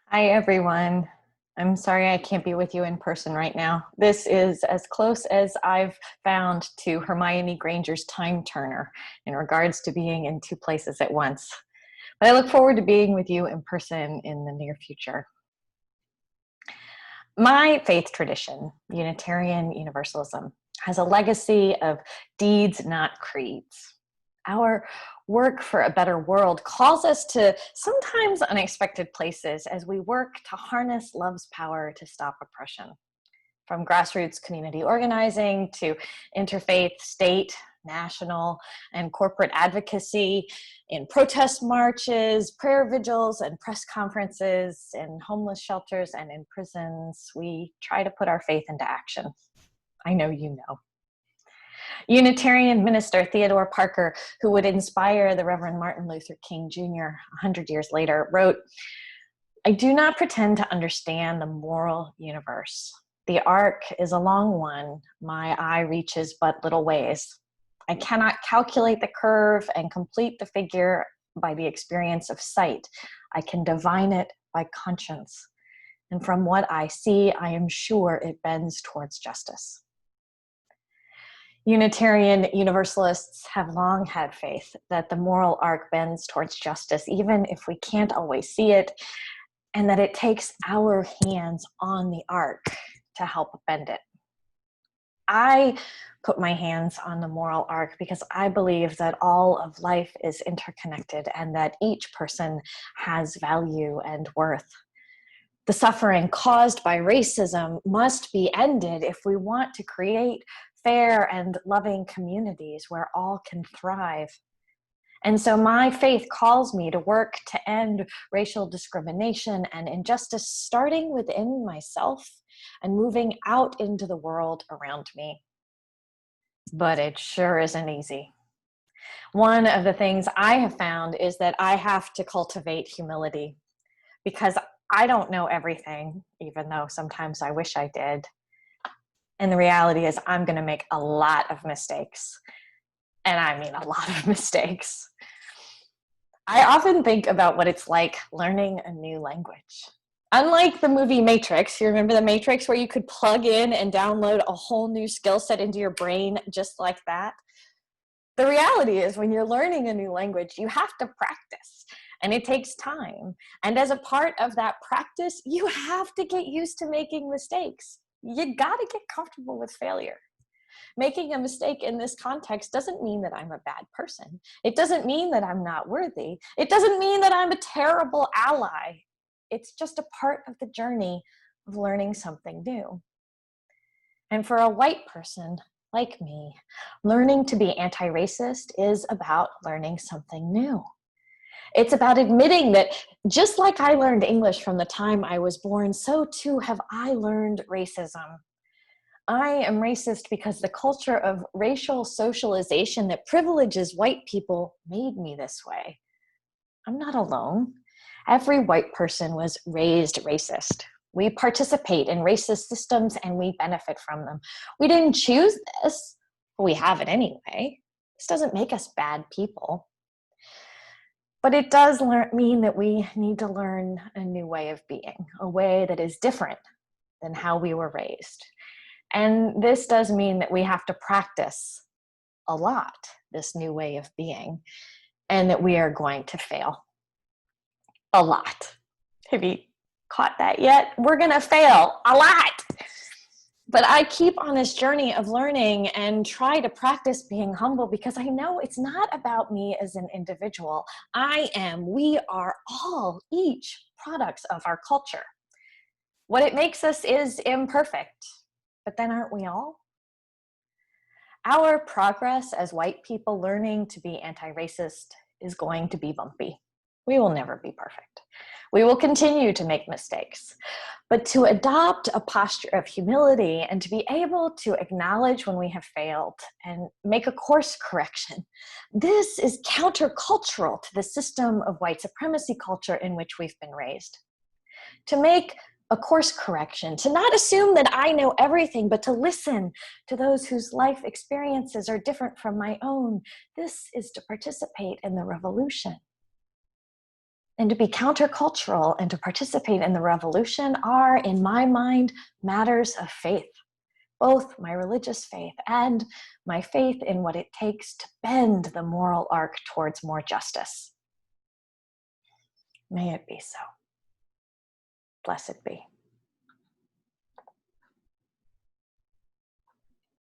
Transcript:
Hi, everyone. I'm sorry I can't be with you in person right now. This is as close as I've found to Hermione Granger's time turner in regards to being in two places at once. But I look forward to being with you in person in the near future. My faith tradition, Unitarian Universalism, has a legacy of deeds, not creeds. Our work for a better world calls us to sometimes unexpected places as we work to harness love's power to stop oppression. From grassroots community organizing to interfaith, state, national, and corporate advocacy, in protest marches, prayer vigils, and press conferences, in homeless shelters, and in prisons, we try to put our faith into action. I know you know. Unitarian minister Theodore Parker, who would inspire the Reverend Martin Luther King Jr. 100 years later, wrote, "I do not pretend to understand the moral universe. The arc is a long one. My eye reaches but little ways. I cannot calculate the curve and complete the figure by the experience of sight. I can divine it by conscience. And from what I see, I am sure it bends towards justice." Unitarian Universalists have long had faith that the moral arc bends towards justice, even if we can't always see it, and that it takes our hands on the arc to help bend it. I put my hands on the moral arc because I believe that all of life is interconnected and that each person has value and worth. The suffering caused by racism must be ended if we want to create fair and loving communities where all can thrive. And so my faith calls me to work to end racial discrimination and injustice, starting within myself and moving out into the world around me. But it sure isn't easy. One of the things I have found is that I have to cultivate humility because I don't know everything, even though sometimes I wish I did. And the reality is I'm going to make a lot of mistakes. And I mean a lot of mistakes. I often think about what it's like learning a new language. Unlike the movie Matrix, you remember the Matrix where you could plug in and download a whole new skill set into your brain just like that? The reality is when you're learning a new language, you have to practice and it takes time. And as a part of that practice, you have to get used to making mistakes. You got to get comfortable with failure. Making a mistake in this context doesn't mean that I'm a bad person. It doesn't mean that I'm not worthy. It doesn't mean that I'm a terrible ally. It's just a part of the journey of learning something new. And for a white person like me, learning to be anti-racist is about learning something new. It's about admitting that just like I learned English from the time I was born, so too have I learned racism. I am racist because the culture of racial socialization that privileges white people made me this way. I'm not alone. Every white person was raised racist. We participate in racist systems and we benefit from them. We didn't choose this, but we have it anyway. This doesn't make us bad people. But it does mean that we need to learn a new way of being, a way that is different than how we were raised. And this does mean that we have to practice a lot, this new way of being, and that we are going to fail a lot. Have you caught that yet? We're going to fail a lot. But I keep on this journey of learning and try to practice being humble because I know it's not about me as an individual. We are all each products of our culture. What it makes us is imperfect. But then aren't we all? Our progress as white people learning to be anti-racist is going to be bumpy. We will never be perfect. We will continue to make mistakes. But to adopt a posture of humility and to be able to acknowledge when we have failed and make a course correction, this is countercultural to the system of white supremacy culture in which we've been raised. To make a course correction, to not assume that I know everything, but to listen to those whose life experiences are different from my own. This is to participate in the revolution. And to be countercultural and to participate in the revolution are, in my mind, matters of faith. Both my religious faith and my faith in what it takes to bend the moral arc towards more justice. May it be so. Blessed be.